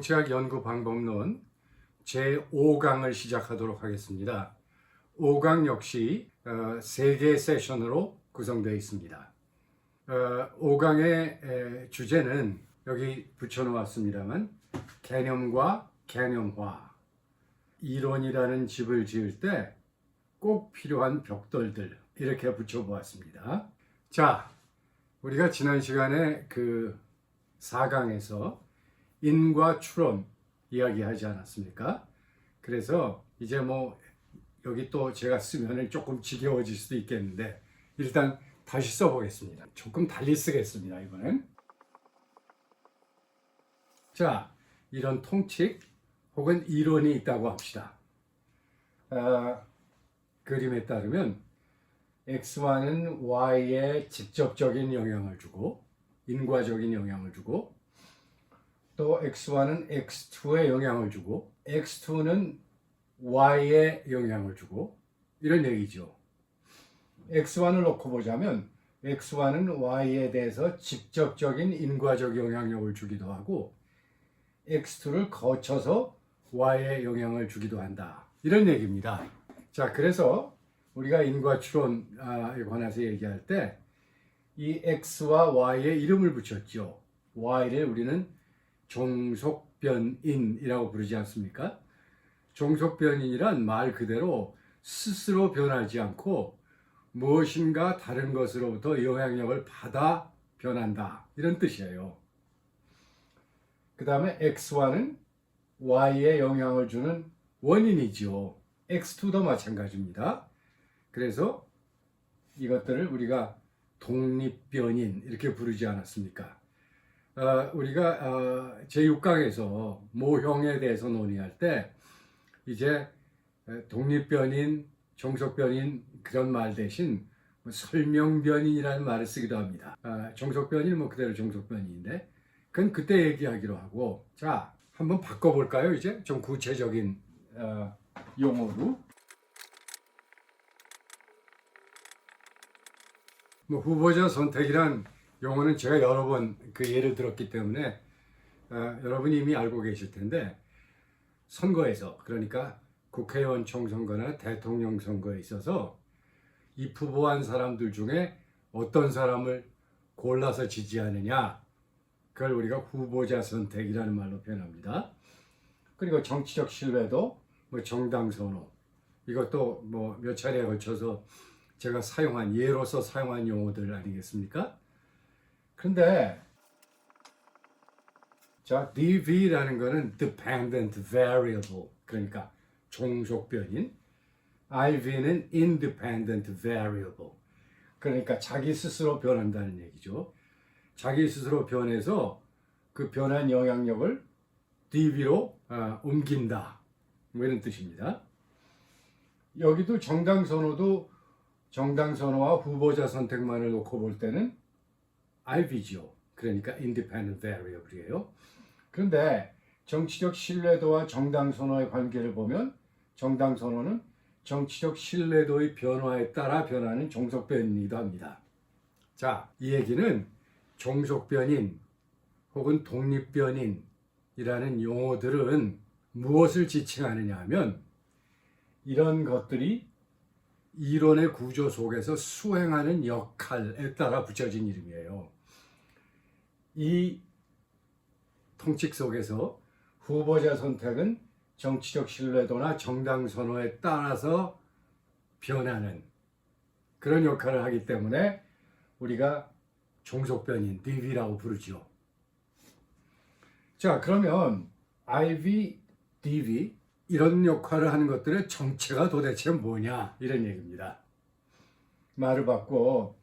정치학 연구 방법론 제5강을 시작하도록 하겠습니다. 5강 역시 3개의 세션으로 구성되어 있습니다. 5강의 주제는 여기 붙여놓았습니다만 개념과 개념화, 이론이라는 집을 지을 때 꼭 필요한 벽돌들 이렇게 붙여보았습니다. 자, 우리가 지난 시간에 그 4강에서 인과 추론 이야기하지 않았습니까? 그래서 이제 뭐 여기 또 제가 쓰면 조금 지겨워질 수도 있겠는데 일단 다시 써보겠습니다. 조금 달리 쓰겠습니다, 이번엔. 자, 이런 통칙 혹은 이론이 있다고 합시다. 그림에 따르면 X와는 Y에 직접적인 영향을 주고 인과적인 영향을 주고 또 X1은 X2에 영향을 주고 X2는 Y에 영향을 주고 이런 얘기죠. X1을 놓고 보자면 X1은 Y에 대해서 직접적인 인과적 영향력을 주기도 하고 X2를 거쳐서 Y에 영향을 주기도 한다. 이런 얘기입니다. 자, 그래서 우리가 인과 추론에 관해서 얘기할 때 이 X와 Y에 이름을 붙였죠. Y를 우리는 종속변인이라고 부르지 않습니까? 종속변인이란 말 그대로 스스로 변하지 않고 무엇인가 다른 것으로부터 영향력을 받아 변한다. 이런 뜻이에요. 그 다음에 X1은 Y에 영향을 주는 원인이죠. X2도 마찬가지입니다. 그래서 이것들을 우리가 독립변인 이렇게 부르지 않았습니까? 우리가 제6강에서 모형에 대해서 논의할 때 이제 독립변인, 종속변인 그런 말 대신 설명변인이라는 말을 쓰기도 합니다. 종속변인 뭐 그대로 종속변인인데 그건 그때 얘기하기로 하고, 자, 한번 바꿔볼까요? 이제 좀 구체적인 용어로. 뭐 후보자 선택이란 용어는 제가 여러 번 그 예를 들었기 때문에 여러분이 이미 알고 계실 텐데, 선거에서, 그러니까 국회의원 총선거나 대통령 선거에 있어서 입후보한 사람들 중에 어떤 사람을 골라서 지지하느냐, 그걸 우리가 후보자 선택이라는 말로 표현합니다. 그리고 정치적 신뢰도, 뭐 정당 선호, 이것도 뭐 몇 차례에 걸쳐서 제가 사용한, 예로서 사용한 용어들 아니겠습니까? 그런데 자, DV라는 거는 Dependent Variable, 그러니까 종속변인. IV는 Independent Variable, 그러니까 자기 스스로 변한다는 얘기죠. 자기 스스로 변해서 그 변한 영향력을 DV로 옮긴다, 뭐 이런 뜻입니다. 여기도 정당 선호도 정당 선호와 후보자 선택만을 놓고 볼 때는 IV죠. 그러니까 Independent Variable이에요. 그런데 정치적 신뢰도와 정당 선호의 관계를 보면 정당 선호는 정치적 신뢰도의 변화에 따라 변하는 종속변인이기도 합니다. 자, 이 얘기는 종속변인 혹은 독립변인이라는 용어들은 무엇을 지칭하느냐 하면 이런 것들이 이론의 구조 속에서 수행하는 역할에 따라 붙여진 이름이에요. 이 통칙 속에서 후보자 선택은 정치적 신뢰도나 정당 선호에 따라서 변하는 그런 역할을 하기 때문에 우리가 종속변인, DV라고 부르죠. 자, 그러면 IV, DV 이런 역할을 하는 것들의 정체가 도대체 뭐냐, 이런 얘기입니다. 말을 바꿔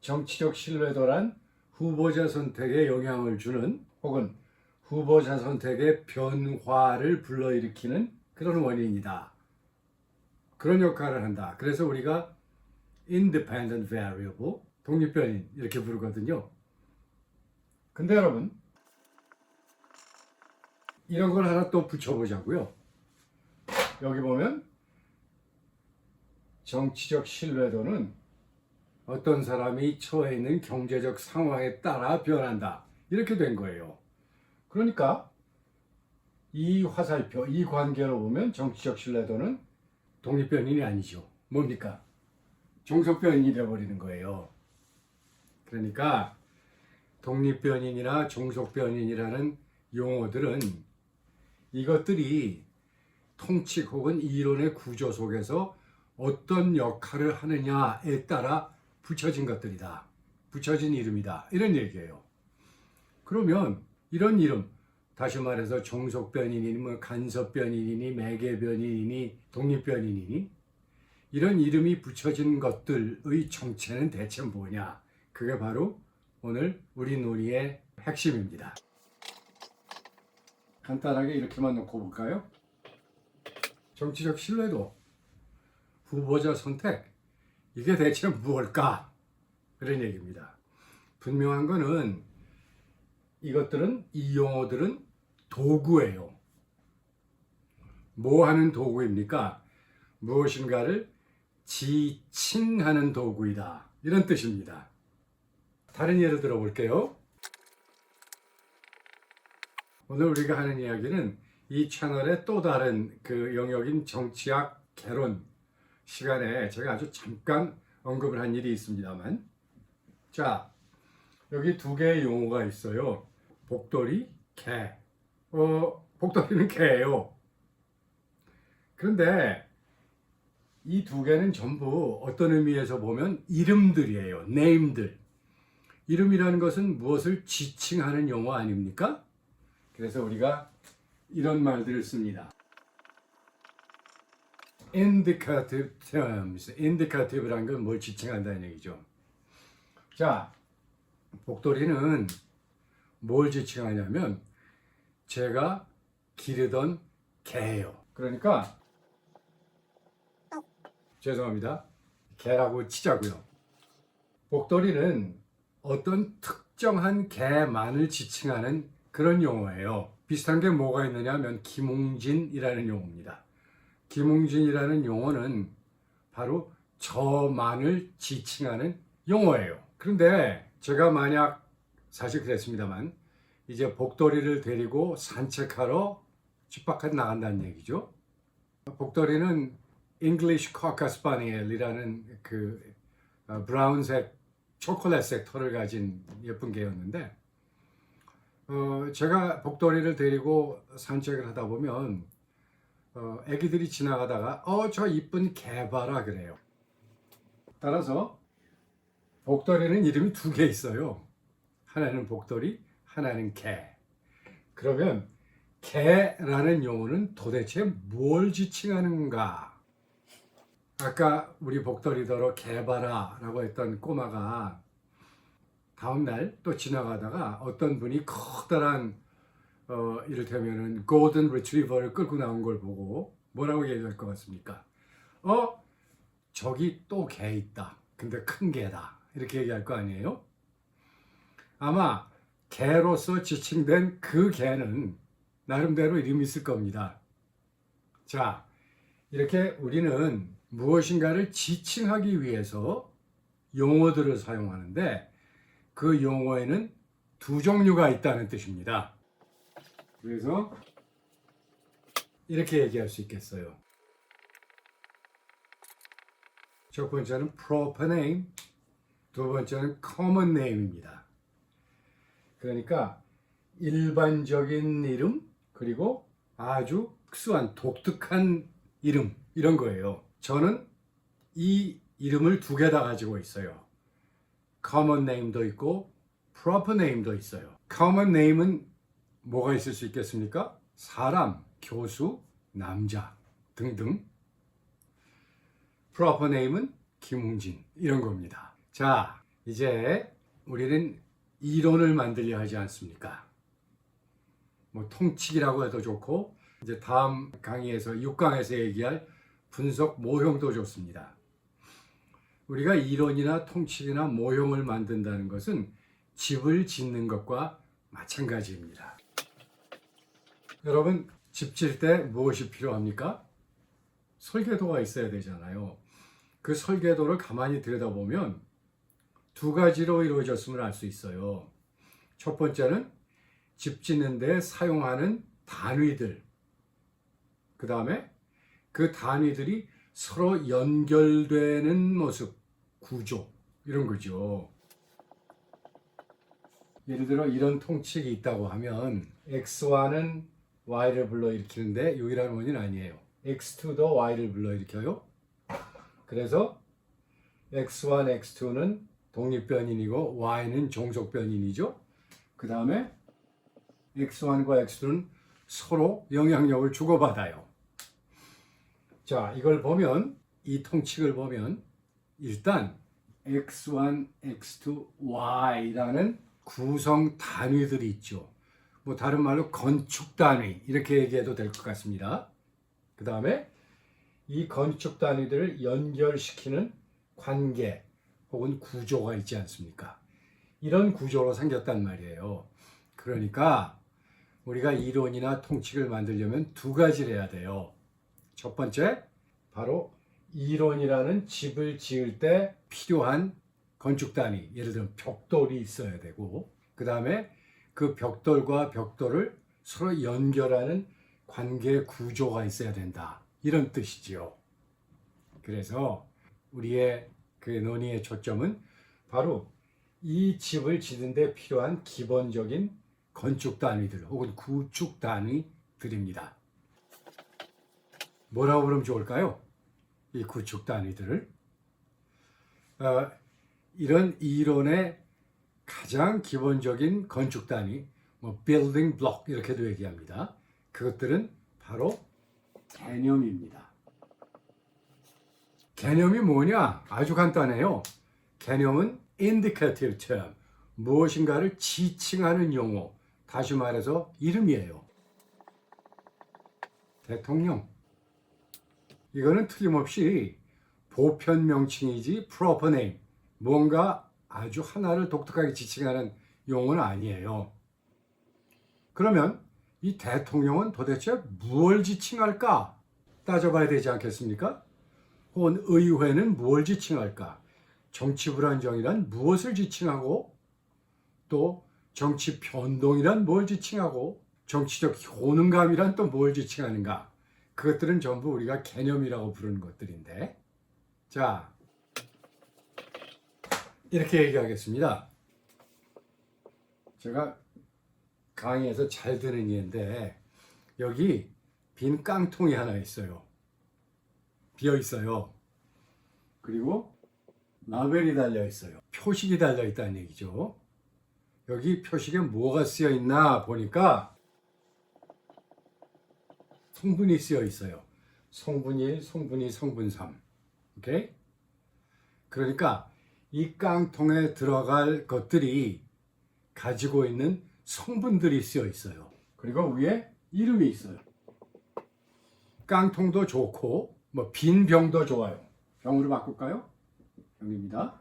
정치적 신뢰도란 후보자 선택에 영향을 주는 혹은 후보자 선택의 변화를 불러일으키는 그런 원인이다. 그런 역할을 한다. 그래서 우리가 Independent Variable, 독립변인 이렇게 부르거든요. 근데 여러분, 이런 걸 하나 또 붙여보자고요. 여기 보면 정치적 신뢰도는 어떤 사람이 처해 있는 경제적 상황에 따라 변한다, 이렇게 된 거예요. 그러니까 이 화살표, 이 관계로 보면 정치적 신뢰도는 독립변인이 아니죠. 뭡니까? 종속변인이 되어버리는 거예요. 그러니까 독립변인이나 종속변인이라는 용어들은 이것들이 통칙 혹은 이론의 구조 속에서 어떤 역할을 하느냐에 따라 붙여진 것들이다. 붙여진 이름이다. 이런 얘기예요. 그러면 이런 이름, 다시 말해서 종속변인이니 뭐 간섭변인이니 매개변인이니 독립변인이니 이런 이름이 붙여진 것들의 정체는 대체 뭐냐? 그게 바로 오늘 우리 논의의 핵심입니다. 간단하게 이렇게만 놓고 볼까요? 정치적 신뢰도, 후보자 선택, 이게 대체 무엇일까? 그런 얘기입니다. 분명한 거는 이것들은, 이 용어들은 도구예요. 뭐 하는 도구입니까? 무엇인가를 지칭하는 도구이다. 이런 뜻입니다. 다른 예를 들어 볼게요. 오늘 우리가 하는 이야기는 이 채널의 또 다른 그 영역인 정치학 개론 시간에 제가 아주 잠깐 언급을 한 일이 있습니다만, 자, 여기 두 개의 용어가 있어요. 복돌이, 개. 복돌이는 개예요. 그런데 이 두 개는 전부 어떤 의미에서 보면 이름들이에요. 네임들. 이름이라는 것은 무엇을 지칭하는 용어 아닙니까? 그래서 우리가 이런 말들을 씁니다. indicative terms. indicative라는 건 뭘 지칭한다는 얘기죠. 자, 복돌이는 뭘 지칭하냐면 제가 기르던 개예요. 그러니까 죄송합니다. 개라고 치자고요. 복돌이는 어떤 특정한 개만을 지칭하는 그런 용어예요. 비슷한 게 뭐가 있느냐 하면 김웅진이라는 용어입니다. 김웅진이라는 용어는 바로 저만을 지칭하는 용어예요. 그런데 제가 만약 사실 그랬습니다만 이제 복돌이를 데리고 산책하러 집 밖에 나간다는 얘기죠. 복돌이는 English Cocker Spaniel이라는 그 브라운색 초콜릿색 털을 가진 예쁜 개였는데 제가 복돌이를 데리고 산책을 하다 보면 애기들이 지나가다가 저 이쁜 개 봐라 그래요. 따라서 복돌이는 이름이 두 개 있어요. 하나는 복돌이, 하나는 개. 그러면 개라는 용어는 도대체 뭘 지칭하는가? 아까 우리 복돌이더러 개 봐라 라고 했던 꼬마가 다음날 또 지나가다가 어떤 분이 커다란 이를테면은 골든 리트리버를 끌고 나온 걸 보고 뭐라고 얘기할 것 같습니까? 저기 또 개 있다. 근데 큰 개다. 이렇게 얘기할 거 아니에요? 아마 개로서 지칭된 그 개는 나름대로 이름이 있을 겁니다. 자, 이렇게 우리는 무엇인가를 지칭하기 위해서 용어들을 사용하는데 그 용어에는 두 종류가 있다는 뜻입니다. 그래서 이렇게 얘기할 수 있겠어요. 첫 번째는 proper name, 두 번째는 common name입니다. 그러니까 일반적인 이름 그리고 아주 특수한 독특한 이름 이런 거예요. 저는 이 이름을 두 개 다 가지고 있어요. common name도 있고 proper name도 있어요. common name은 뭐가 있을 수 있겠습니까? 사람, 교수, 남자 등등. proper name은 김웅진 이런 겁니다. 자, 이제 우리는 이론을 만들려 하지 않습니까? 뭐 통칙이라고 해도 좋고 이제 다음 강의에서 6강에서 얘기할 분석 모형도 좋습니다. 우리가 이론이나 통칙이나 모형을 만든다는 것은 집을 짓는 것과 마찬가지입니다. 여러분, 집 질 때 무엇이 필요합니까? 설계도가 있어야 되잖아요. 그 설계도를 가만히 들여다보면 두 가지로 이루어졌음을 알 수 있어요. 첫 번째는 집 짓는 데 사용하는 단위들, 그 다음에 그 단위들이 서로 연결되는 모습, 구조, 이런 거죠. 예를 들어 이런 통칙이 있다고 하면 x1은 y를 불러일으키는데 여기라는 원인은 아니에요. x2도 y를 불러일으켜요. 그래서 x1, x2는 독립변인이고 y는 종속변인이죠. 그 다음에 x1과 x2는 서로 영향력을 주고받아요. 자, 이걸 보면, 이 통칙을 보면 일단 x1, x2, y라는 구성 단위들이 있죠. 뭐 다른 말로 건축 단위 이렇게 얘기해도 될 것 같습니다. 그 다음에 이 건축 단위들을 연결시키는 관계 혹은 구조가 있지 않습니까? 이런 구조로 생겼단 말이에요. 그러니까 우리가 이론이나 통칙을 만들려면 두 가지를 해야 돼요. 첫 번째, 바로 이론이라는 집을 지을 때 필요한 건축 단위, 예를 들면 벽돌이 있어야 되고, 그 다음에 그 벽돌과 벽돌을 서로 연결하는 관계 구조가 있어야 된다. 이런 뜻이지요. 그래서 우리의 그 논의의 초점은 바로 이 집을 짓는데 필요한 기본적인 건축 단위들 혹은 구축 단위들입니다. 뭐라고 부르면 좋을까요? 이 구축 단위들을 이런 이론의 가장 기본적인 건축 단위, 뭐 building block 이렇게도 얘기합니다. 그것들은 바로 개념입니다. 개념이 뭐냐? 아주 간단해요. 개념은 indicative term, 무엇인가를 지칭하는 용어, 다시 말해서 이름이에요. 대통령. 이거는 틀림없이 보편 명칭이지 proper name, 뭔가 아주 하나를 독특하게 지칭하는 용어는 아니에요. 그러면 이 대통령은 도대체 무엇을 지칭할까? 따져봐야 되지 않겠습니까? 혹은 의회는 무엇을 지칭할까? 정치 불안정이란 무엇을 지칭하고, 또 정치 변동이란 뭘 지칭하고, 정치적 효능감이란 또 뭘 지칭하는가? 그것들은 전부 우리가 개념이라고 부르는 것들인데, 자, 이렇게 얘기하겠습니다. 제가 강의에서 잘 드는 예인데, 여기 빈 깡통이 하나 있어요. 비어 있어요. 그리고 라벨이 달려 있어요. 표식이 달려 있다는 얘기죠. 여기 표식에 뭐가 쓰여 있나 보니까 성분이 쓰여 있어요. 성분 1, 성분 2, 성분 3. 오케이? 그러니까 이 깡통에 들어갈 것들이 가지고 있는 성분들이 쓰여 있어요. 그리고 위에 이름이 있어요. 깡통도 좋고 뭐 빈 병도 좋아요. 병으로 바꿀까요? 병입니다.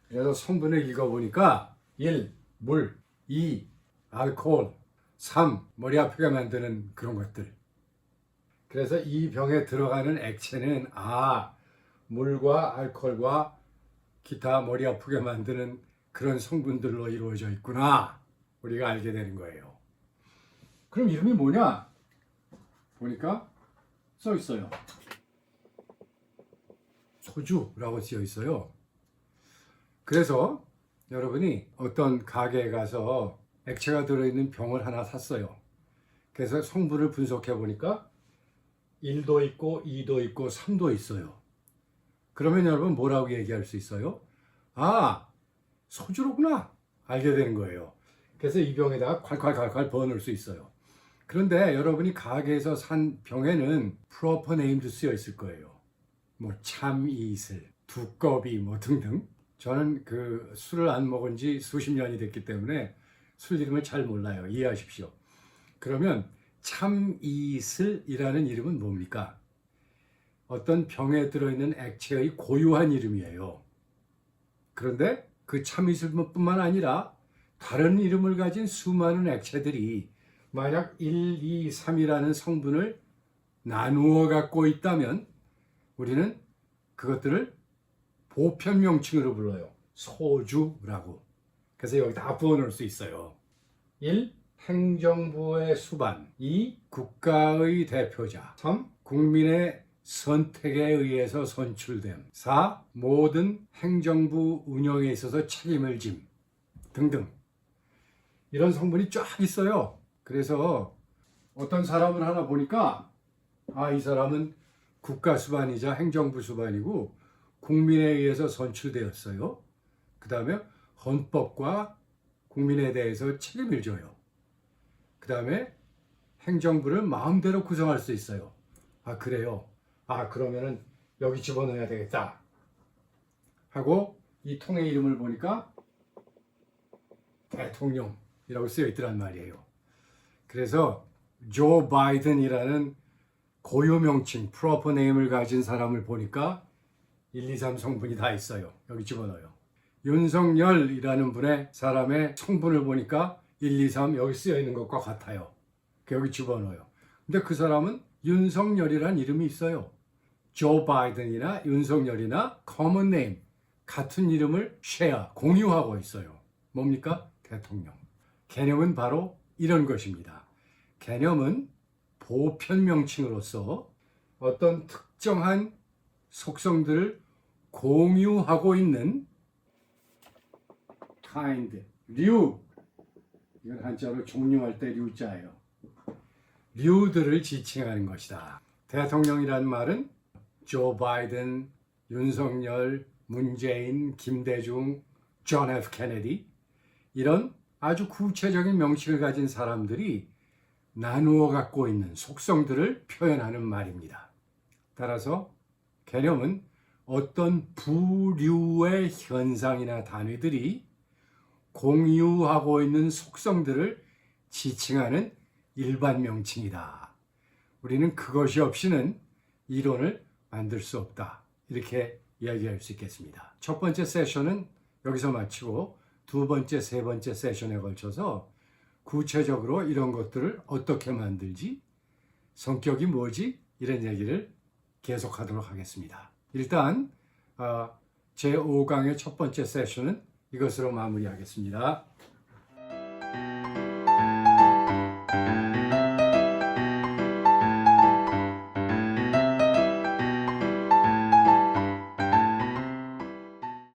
그래서 성분을 읽어보니까 1. 물, 2. 알코올, 3. 머리 아프게 만드는 그런 것들. 그래서 이 병에 들어가는 액체는 물과 알코올과 기타 머리 아프게 만드는 그런 성분들로 이루어져 있구나. 우리가 알게 되는 거예요. 그럼 이름이 뭐냐? 보니까 써 있어요. 소주라고 쓰여 있어요. 그래서 여러분이 어떤 가게에 가서 액체가 들어있는 병을 하나 샀어요. 그래서 성분을 분석해 보니까 1도 있고 2도 있고 3도 있어요. 그러면 여러분 뭐라고 얘기할 수 있어요? 소주로구나. 알게 되는 거예요. 그래서 이 병에다가 콸콸콸콸 부어넣을 수 있어요. 그런데 여러분이 가게에서 산 병에는 proper name도 쓰여 있을 거예요. 뭐 참이슬, 두꺼비 뭐 등등. 저는 그 술을 안 먹은 지 수십 년이 됐기 때문에 술 이름을 잘 몰라요. 이해하십시오. 그러면 참이슬이라는 이름은 뭡니까? 어떤 병에 들어있는 액체의 고유한 이름이에요. 그런데 그 참이슬뿐만 아니라 다른 이름을 가진 수많은 액체들이 만약 1, 2, 3이라는 성분을 나누어 갖고 있다면 우리는 그것들을 보편 명칭으로 불러요. 소주라고. 그래서 여기 다 부어놓을 수 있어요. 1. 행정부의 수반. 2. 국가의 대표자. 3. 국민의 선택에 의해서 선출됨. 4. 모든 행정부 운영에 있어서 책임을 짐. 등등. 이런 성분이 쫙 있어요. 그래서 어떤 사람을 하나 보니까 이 사람은 국가 수반이자 행정부 수반이고 국민에 의해서 선출되었어요. 그 다음에 헌법과 국민에 대해서 책임을 져요. 그 다음에 행정부를 마음대로 구성할 수 있어요. 그래요. 그러면은 여기 집어넣어야 되겠다 하고 이 통의 이름을 보니까 대통령이라고 쓰여 있더란 말이에요. 그래서 조 바이든이라는 고유 명칭, 프로퍼 네임을 가진 사람을 보니까 1, 2, 3 성분이 다 있어요. 여기 집어넣어요. 윤석열이라는 분의 사람의 성분을 보니까 1, 2, 3 여기 쓰여 있는 것과 같아요. 여기 집어넣어요. 근데 그 사람은 윤석열이라는 이름이 있어요. 조 바이든이나 윤석열이나 common name, 같은 이름을 share, 공유하고 있어요. 뭡니까? 대통령. 개념은 바로 이런 것입니다. 개념은 보편 명칭으로서 어떤 특정한 속성들을 공유하고 있는 kind, 류, 이건 한자로 종류할 때 류자예요. 류들을 지칭하는 것이다. 대통령이라는 말은 조 바이든, 윤석열, 문재인, 김대중, 존 F 케네디 이런 아주 구체적인 명칭을 가진 사람들이 나누어 갖고 있는 속성들을 표현하는 말입니다. 따라서 개념은 어떤 부류의 현상이나 단위들이 공유하고 있는 속성들을 지칭하는 일반 명칭이다. 우리는 그것이 없이는 이론을 만들 수 없다. 이렇게 이야기할 수 있겠습니다. 첫 번째 세션은 여기서 마치고 두 번째, 세 번째 세션에 걸쳐서 구체적으로 이런 것들을 어떻게 만들지, 성격이 뭐지, 이런 얘기를 계속하도록 하겠습니다. 일단 제5강의 첫 번째 세션은 이것으로 마무리하겠습니다.